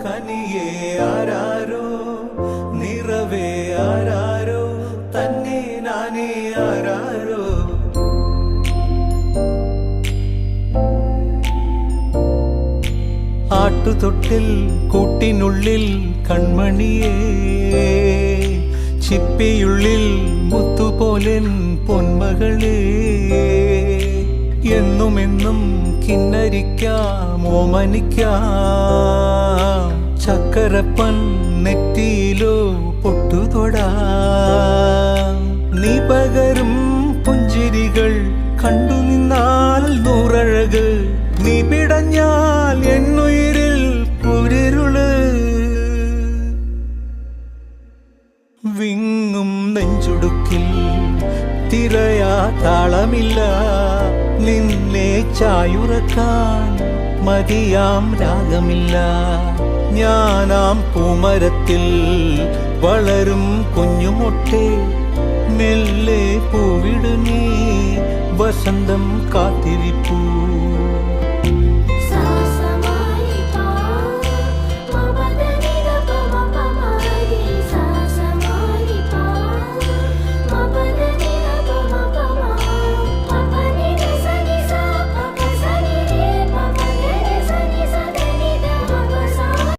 കനിയേ ആരാരോ നിറവേ ആരാരോ തന്നെ നാനേ ആരാരോ ആട്ടുതൊട്ടിൽ കൂട്ടിനുള്ളിൽ കൺമണിയേ ചിപ്പിയുള്ളിൽ മുത്തുപോലെൻ പൊന്മകളേ എന്നുമെന്നും കിന്നരിക്കാം ഓമനിക്കാം ചക്കരപ്പൻ നെറ്റിയിലോ പൊട്ടുതൊടാം നീ പകരും പുഞ്ചിരികൾ കണ്ടു നിന്നാൽ നൂറഴക് നീ പിടഞ്ഞാൽ എന്നുയിരിൽ കുരിരുള് വിങ്ങും നെഞ്ചുടുക്കിൽ തിരയാ താളമില്ല നിന്നെ ചായുറക്കാൻ മതിയാം രാഗമില്ല ഞാനാം പൂമരത്തിൽ വളരും കുഞ്ഞുമൊട്ടെ മെല്ലെ പൂവിടു നീ വസന്തം കാത്തിരിപ്പൂ